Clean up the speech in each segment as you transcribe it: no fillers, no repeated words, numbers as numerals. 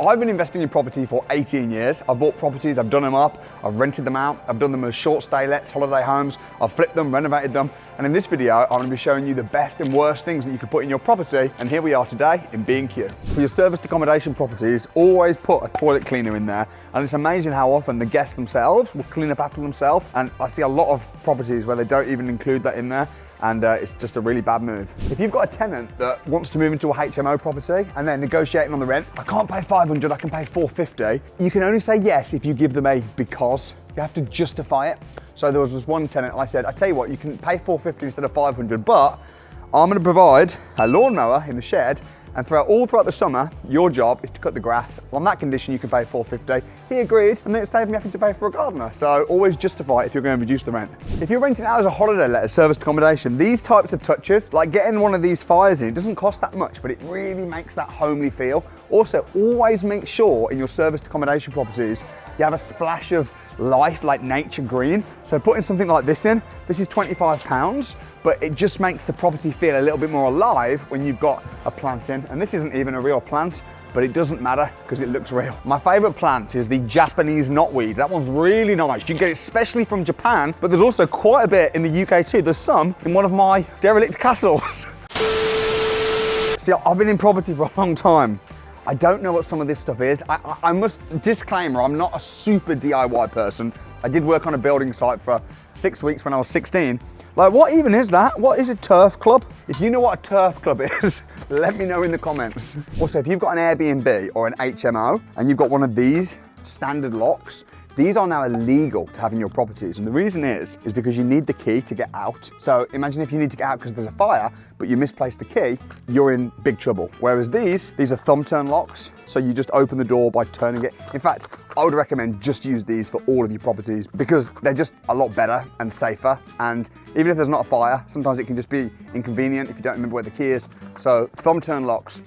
I've been investing in property for 18 years. I've bought properties, I've done them up, I've rented them out, I've done them as short stay lets, holiday homes, I've flipped them, renovated them. And in this video, I'm gonna be showing you the best and worst things that you can put in your property. And here we are today in B&Q. For your serviced accommodation properties, always put a toilet cleaner in there. And it's amazing how often the guests themselves will clean up after themselves. And I see a lot of properties where they don't even include that in there. And it's just a really bad move. If you've got a tenant that wants to move into a HMO property and they're negotiating on the rent, I can't pay 500, I can pay 450. You can only say yes if you give them a because. You have to justify it. So there was this one tenant, I said, I tell you what, you can pay 450 instead of 500, but I'm gonna provide a lawnmower in the shed, and all throughout the summer, your job is to cut the grass. On that condition, you can pay 450. He agreed, and then it saved me having to pay for a gardener. So always justify it if you're going to reduce the rent. If you're renting out as a holiday let, as serviced accommodation, these types of touches, like getting one of these fires in, it doesn't cost that much, but it really makes that homely feel. Also, always make sure in your serviced accommodation properties, you have a splash of life, like nature green. So putting something like this in, this is £25, but it just makes the property feel a little bit more alive when you've got a plant in. And this isn't even a real plant, but it doesn't matter because it looks real. My favorite plant is the Japanese knotweed. That one's really nice. You get it especially from Japan, but there's also quite a bit in the UK too. There's some in one of my derelict castles. See, I've been in property for a long time. I don't know what some of this stuff is. I must, disclaimer, I'm not a super DIY person. I did work on a building site for 6 weeks when I was 16. Like, what even is that? What is a turf club? If you know what a turf club is, let me know in the comments. Also, if you've got an Airbnb or an HMO and you've got one of these standard locks, these are now illegal to have in your properties. And the reason is because you need the key to get out. So imagine if you need to get out because there's a fire, but you misplaced the key, you're in big trouble. Whereas these are thumb turn locks. So you just open the door by turning it. In fact, I would recommend just use these for all of your properties because they're just a lot better and safer. And even if there's not a fire, sometimes it can just be inconvenient if you don't remember where the key is. So thumb turn locks,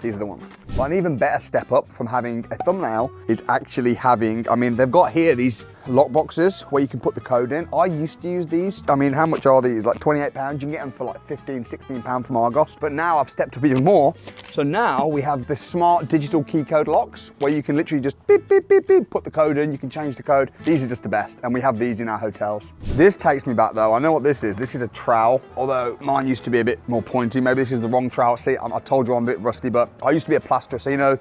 these are the ones. But an even better step up from having a thumbnail is actually having, I mean, they've got here these lock boxes where you can put the code in. I used to use these. I mean, how much are these? Like £28. You can get them for like £15, £16 from Argos. But now I've stepped up even more. So now we have the smart digital key code locks where you can literally just beep, beep, beep, beep, put the code in, you can change the code. These are just the best. And we have these in our hotels. This takes me back though. I know what this is. This is a trowel, although mine used to be a bit more pointy. Maybe this is the wrong trowel. See, I told you I'm a bit rusty, but I used to be a plasterer, so you know,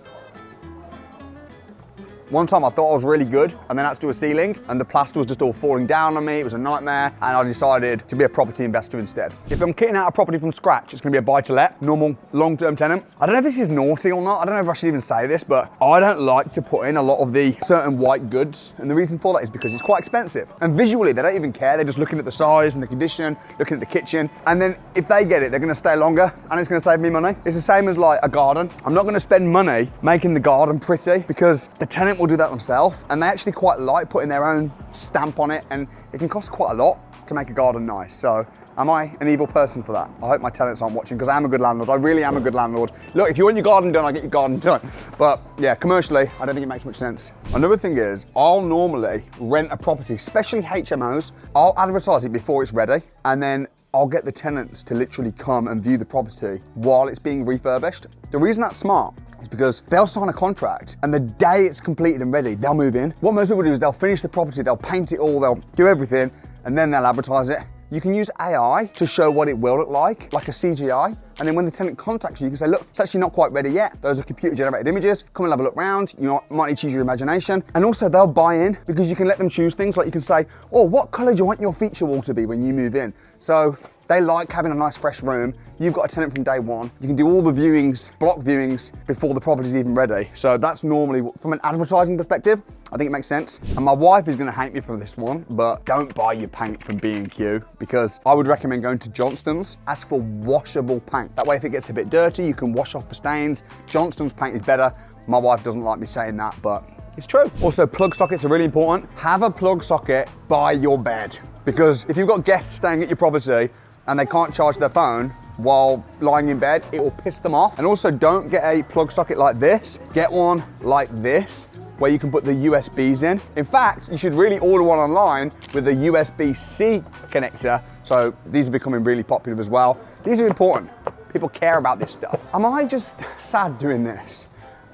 one time I thought I was really good and then I had to do a ceiling and the plaster was just all falling down on me. It was a nightmare and I decided to be a property investor instead. If I'm kitting out a property from scratch, it's gonna be a buy-to-let, normal long-term tenant. I don't know if this is naughty or not. I don't know if I should even say this, but I don't like to put in a lot of the certain white goods. And the reason for that is because it's quite expensive. And visually, they don't even care. They're just looking at the size and the condition, looking at the kitchen. And then if they get it, they're gonna stay longer and it's gonna save me money. It's the same as like a garden. I'm not gonna spend money making the garden pretty because the tenant will do that themselves and they actually quite like putting their own stamp on it and it can cost quite a lot to make a garden nice. So am I an evil person for that? I hope my tenants aren't watching because I am a good landlord. I really am a good landlord. Look, if you want your garden done, I'll get your garden done. But yeah, commercially, I don't think it makes much sense. Another thing is, I'll normally rent a property, especially HMOs. I'll advertise it before it's ready and then I'll get the tenants to literally come and view the property while it's being refurbished. The reason that's smart is because they'll sign a contract and the day it's completed and ready, they'll move in. What most people do is they'll finish the property, they'll paint it all, they'll do everything, and then they'll advertise it. You can use AI to show what it will look like a CGI. And then when the tenant contacts you, you can say, look, it's actually not quite ready yet. Those are computer generated images. Come and have a look round. You might need to use your imagination. And also they'll buy in because you can let them choose things. Like you can say, oh, what color do you want your feature wall to be when you move in? So they like having a nice fresh room. You've got a tenant from day one. You can do all the viewings, block viewings before the property's even ready. So that's normally, from an advertising perspective, I think it makes sense. And my wife is gonna hate me for this one, but don't buy your paint from B&Q because I would recommend going to Johnston's, ask for washable paint. That way, if it gets a bit dirty, you can wash off the stains. Johnston's paint is better. My wife doesn't like me saying that, but it's true. Also, plug sockets are really important. Have a plug socket by your bed because if you've got guests staying at your property and they can't charge their phone while lying in bed, it will piss them off. And also, don't get a plug socket like this. Get one like this, where you can put the USBs in. In fact, you should really order one online with a USB-C connector. So these are becoming really popular as well. These are important. People care about this stuff. Am I just sad doing this?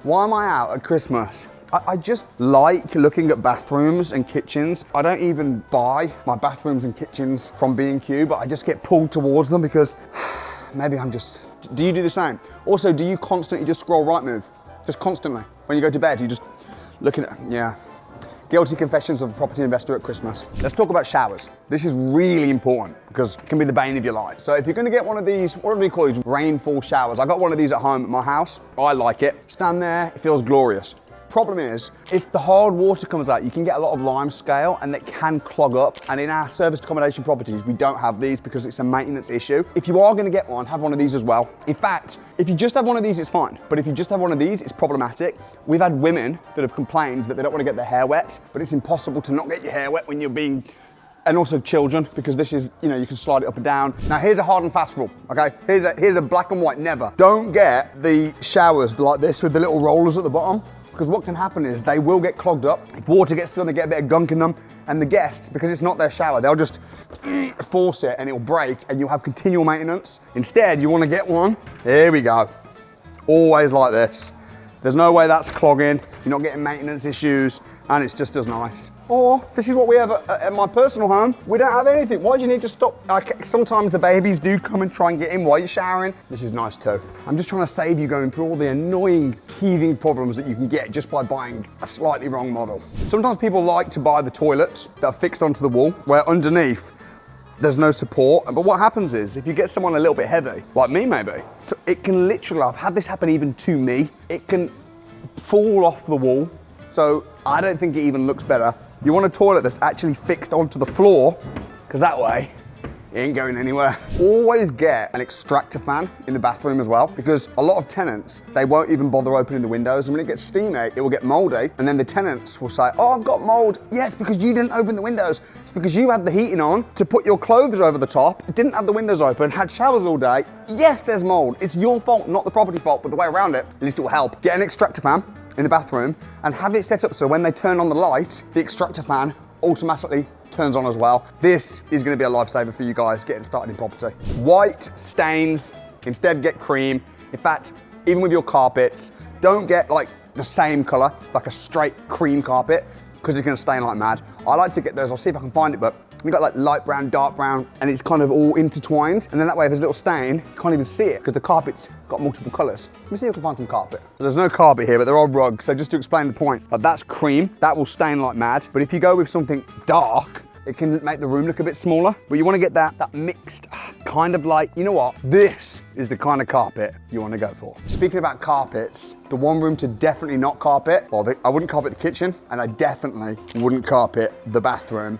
Why am I out at Christmas? I just like looking at bathrooms and kitchens. I don't even buy my bathrooms and kitchens from B&Q, but I just get pulled towards them because maybe I'm just... Do you do the same? Also, do you constantly just scroll right move? Just constantly? When you go to bed, you just looking at... Yeah. Guilty confessions of a property investor at Christmas. Let's talk about showers. This is really important because it can be the bane of your life. So if you're gonna get one of these, what do we call these? Rainfall showers. I got one of these at home at my house. I like it. Stand there, it feels glorious. Problem is, if the hard water comes out, you can get a lot of lime scale and it can clog up. And in our serviced accommodation properties, we don't have these because it's a maintenance issue. If you are gonna get one, have one of these as well. In fact, if you just have one of these, it's fine. But if you just have one of these, it's problematic. We've had women that have complained that they don't wanna get their hair wet, but it's impossible to not get your hair wet when you're being, and also children, because this is, you know, you can slide it up and down. Now here's a hard and fast rule, okay? Here's a black and white, never. Don't get the showers like this with the little rollers at the bottom. Because what can happen is they will get clogged up. If water gets to them, they get a bit of gunk in them. And the guests, because it's not their shower, they'll just force it and it'll break and you'll have continual maintenance. Instead, you want to get one. Here we go. Always like this. There's no way that's clogging. You're not getting maintenance issues and it's just as nice. Or this is what we have at my personal home. We don't have anything. Why do you need to stop? Sometimes the babies do come and try and get in while you're showering. This is nice too. I'm just trying to save you going through all the annoying teething problems that you can get just by buying a slightly wrong model. Sometimes people like to buy the toilets that are fixed onto the wall, where underneath there's no support. But what happens is, if you get someone a little bit heavy, like me maybe, so it can literally, I've had this happen even to me, it can fall off the wall. So I don't think it even looks better. You want a toilet that's actually fixed onto the floor, because that way it ain't going anywhere. Always get an extractor fan in the bathroom as well, because a lot of tenants, they won't even bother opening the windows, and when it gets steamy, it will get moldy, and then the tenants will say, oh, I've got mold. Yes, because you didn't open the windows. It's because you had the heating on to put your clothes over the top, didn't have the windows open, had showers all day. Yes, there's mold. It's your fault, not the property fault, but the way around it, at least it will help. Get an extractor fan in the bathroom and have it set up so when they turn on the light, the extractor fan automatically turns on as well. This is going to be a lifesaver for you guys getting started in property. White stains, instead get cream. In fact, even with your carpets, don't get like the same color, like a straight cream carpet, because it's going to stain like mad. I like to get those, I'll see if I can find it, but we've got like light brown, dark brown, and it's kind of all intertwined. And then that way, if there's a little stain, you can't even see it because the carpet's got multiple colors. Let me see if I can find some carpet. There's no carpet here, but there are rugs. So just to explain the point, like that's cream, that will stain like mad. But if you go with something dark, it can make the room look a bit smaller. But you want to get that mixed, kind of like, you know what? This is the kind of carpet you want to go for. Speaking about carpets, the one room to definitely not carpet, well, I wouldn't carpet the kitchen, and I definitely wouldn't carpet the bathroom.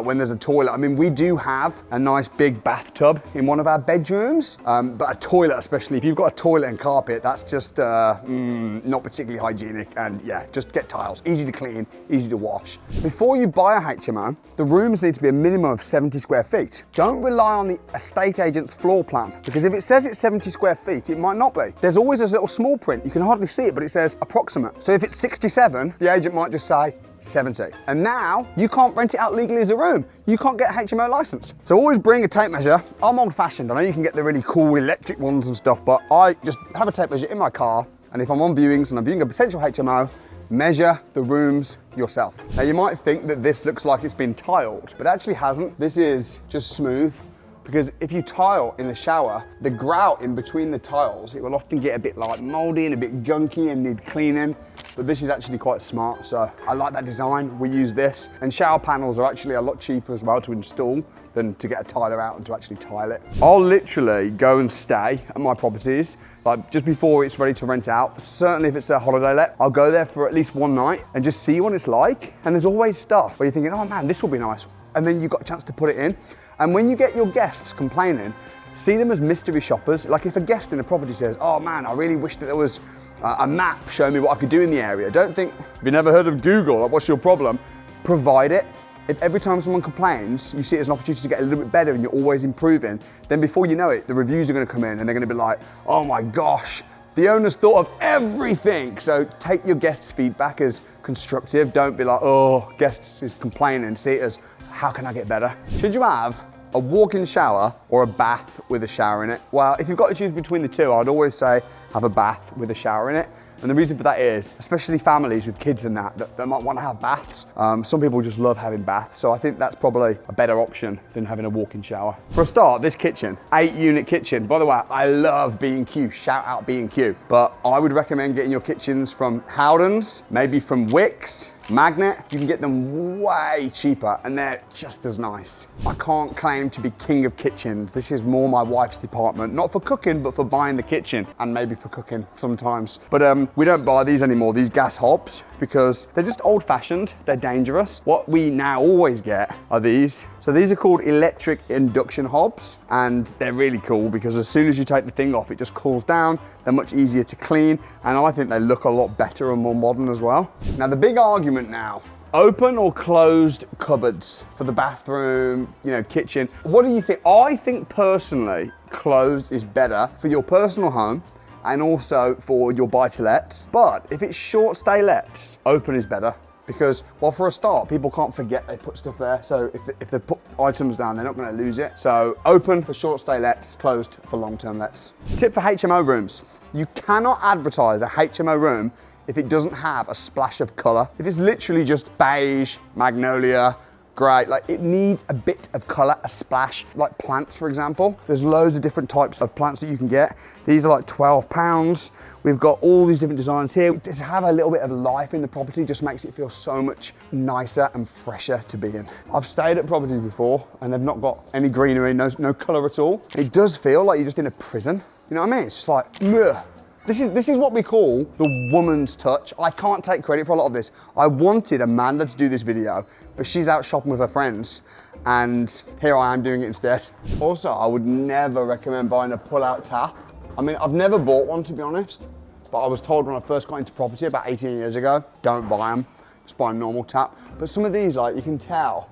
When there's a toilet. I mean, we do have a nice big bathtub in one of our bedrooms, but a toilet, especially if you've got a toilet and carpet, that's just not particularly hygienic. And yeah, just get tiles. Easy to clean, easy to wash. Before you buy a HMO, the rooms need to be a minimum of 70 square feet. Don't rely on the estate agent's floor plan, because if it says it's 70 square feet, it might not be. There's always this little small print. You can hardly see it, but it says approximate. So if it's 67, the agent might just say 70. And now you can't rent it out legally as a room. You can't get a HMO license. So always bring a tape measure. I'm old fashioned. I know you can get the really cool electric ones and stuff, but I just have a tape measure in my car. And if I'm on viewings and I'm viewing a potential HMO, measure the rooms yourself. Now you might think that this looks like it's been tiled, but it actually hasn't. This is just smooth. Because if you tile in the shower, the grout in between the tiles, it will often get a bit like moldy and a bit gunky and need cleaning. But this is actually quite smart, so I like that design. We use this. And shower panels are actually a lot cheaper as well to install than to get a tiler out and to actually tile it. I'll literally go and stay at my properties, like just before it's ready to rent out. Certainly if it's a holiday let, I'll go there for at least one night and just see what it's like. And there's always stuff where you're thinking, oh man, this will be nice. And then you've got a chance to put it in. And when you get your guests complaining, see them as mystery shoppers. Like if a guest in a property says, oh man, I really wish that there was a map showing me what I could do in the area. Don't think, have you never heard of Google? Like, what's your problem? Provide it. If every time someone complains, you see it as an opportunity to get a little bit better and you're always improving, then before you know it, the reviews are gonna come in and they're gonna be like, oh my gosh, the owner's thought of everything. So take your guests' feedback as constructive. Don't be like, oh, guests is complaining. See it as, how can I get better? Should you have a walk-in shower or a bath with a shower in it? Well, if you've got to choose between the two, I'd always say have a bath with a shower in it. And the reason for that is, especially families with kids and that might want to have baths. Some people just love having baths. So I think that's probably a better option than having a walk-in shower. For a start, this kitchen, 8-unit kitchen. By the way, I love B&Q, shout out B&Q. But I would recommend getting your kitchens from Howden's, maybe from Wickes, Magnet. You can get them way cheaper and they're just as nice. I can't claim to be king of kitchens. This is more my wife's department, not for cooking, but for buying the kitchen and maybe for cooking sometimes. But we don't buy these anymore, these gas hobs, because they're just old fashioned, they're dangerous. What we now always get are these. So these are called electric induction hobs and they're really cool because as soon as you take the thing off, it just cools down. They're much easier to clean and I think they look a lot better and more modern as well. Now the big argument now, open or closed cupboards for the bathroom, you know, kitchen. What do you think? I think personally, closed is better for your personal home and also for your buy-to-lets. But if it's short stay lets, open is better. Because, well, for a start, people can't forget they put stuff there. So if they put items down, they're not going to lose it. So open for short stay lets, closed for long-term lets. Tip for HMO rooms. You cannot advertise a HMO room if it doesn't have a splash of color. If it's literally just beige, magnolia, grey, like it needs a bit of color, a splash, like plants, for example. There's loads of different types of plants that you can get. These are like £12. We've got all these different designs here. To have a little bit of life in the property just makes it feel so much nicer and fresher to be in. I've stayed at properties before and they've not got any greenery, no color at all. It does feel like you're just in a prison. You know what I mean? It's just like, ugh. This is what we call the woman's touch. I can't take credit for a lot of this. I wanted Amanda to do this video, but she's out shopping with her friends, and here I am doing it instead. Also, I would never recommend buying a pull-out tap. I mean, I've never bought one, to be honest, but I was told when I first got into property about 18 years ago, don't buy them, just buy a normal tap. But some of these, like, you can tell,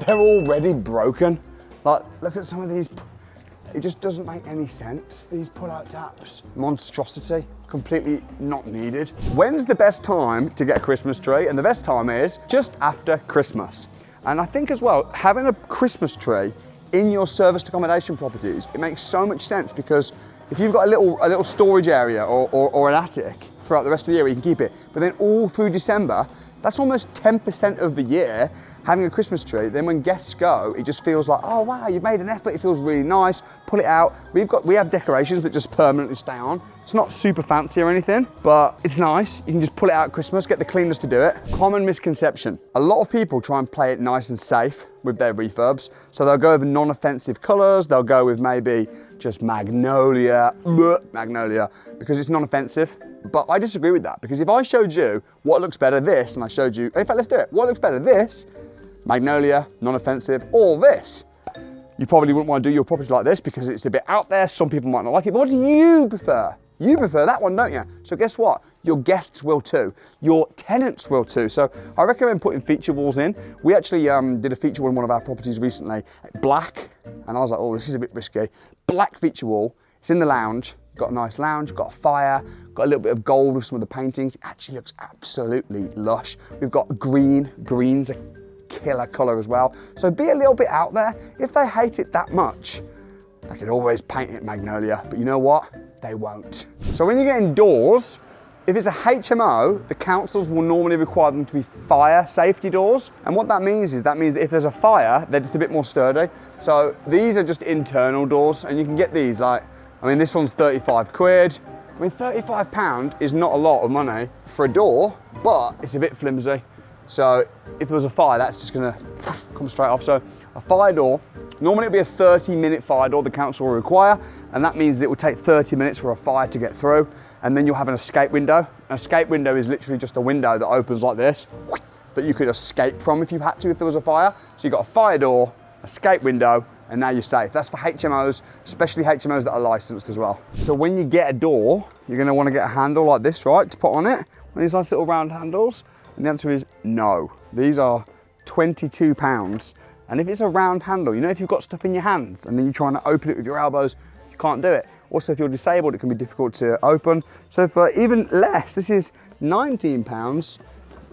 they're already broken. Like, look at some of these. It just doesn't make any sense, these pull-out taps. Monstrosity, completely not needed. When's the best time to get a Christmas tree? And the best time is just after Christmas. And I think as well, having a Christmas tree in your serviced accommodation properties, it makes so much sense because if you've got a little storage area or an attic throughout the rest of the year, you can keep it. But then all through December, that's almost 10% of the year having a Christmas tree. Then when guests go, it just feels like, oh wow, you've made an effort. It feels really nice. Pull it out. We have decorations that just permanently stay on. It's not super fancy or anything, but it's nice. You can just pull it out at Christmas, get the cleaners to do it. Common misconception. A lot of people try and play it nice and safe with their refurbs. So they'll go with non-offensive colors. They'll go with maybe just magnolia, because it's non-offensive. But I disagree with that, because if I showed you what looks better, this, and I showed you, in fact, let's do it. What looks better, this, magnolia, non-offensive, or this? You probably wouldn't want to do your property like this because it's a bit out there. Some people might not like it, but what do you prefer? You prefer that one, don't you? So guess what? Your guests will too. Your tenants will too. So I recommend putting feature walls in. We actually did a feature wall in one of our properties recently, black, and I was like, oh, this is a bit risky. Black feature wall, it's in the lounge. Got a nice lounge, got a fire, got a little bit of gold with some of the paintings. It actually looks absolutely lush. We've got green's a killer color as well. So be a little bit out there. If they hate it that much, they could always paint it magnolia, but you know what? They won't. So when you get indoors, if it's a HMO, the councils will normally require them to be fire safety doors. And what that means is that if there's a fire, they're just a bit more sturdy. So these are just internal doors, and you can get these like, I mean, this one's 35 quid. I mean, £35 is not a lot of money for a door, but it's a bit flimsy. So if there was a fire, that's just gonna come straight off. So a fire door, normally it'll be a 30-minute fire door the council will require, and that means that it will take 30 minutes for a fire to get through, and then you'll have an escape window. An escape window is literally just a window that opens like this, that you could escape from if you had to, if there was a fire. So you've got a fire door, escape window, and now you're safe. That's for HMOs, especially HMOs that are licensed as well. So when you get a door, you're gonna wanna get a handle like this, right, to put on it. These nice little round handles. And the answer is no. These are £22. And if it's a round handle, you know, if you've got stuff in your hands and then you're trying to open it with your elbows, you can't do it. Also, if you're disabled, it can be difficult to open. So for even less, this is £19,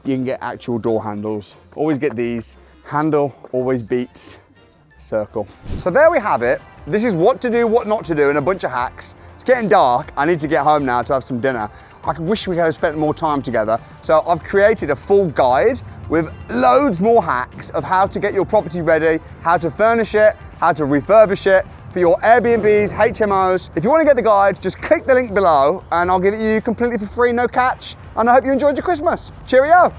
you can get actual door handles. Always get these. Handle always beats circle. So there we have it. This is what to do, what not to do, and a bunch of hacks. It's getting dark. I need to get home now to have some dinner. I wish we could have spent more time together. So I've created a full guide with loads more hacks of how to get your property ready, how to furnish it, how to refurbish it for your Airbnbs, HMOs. If you want to get the guide, just click the link below and I'll give it you completely for free, no catch. And I hope you enjoyed your Christmas. Cheerio.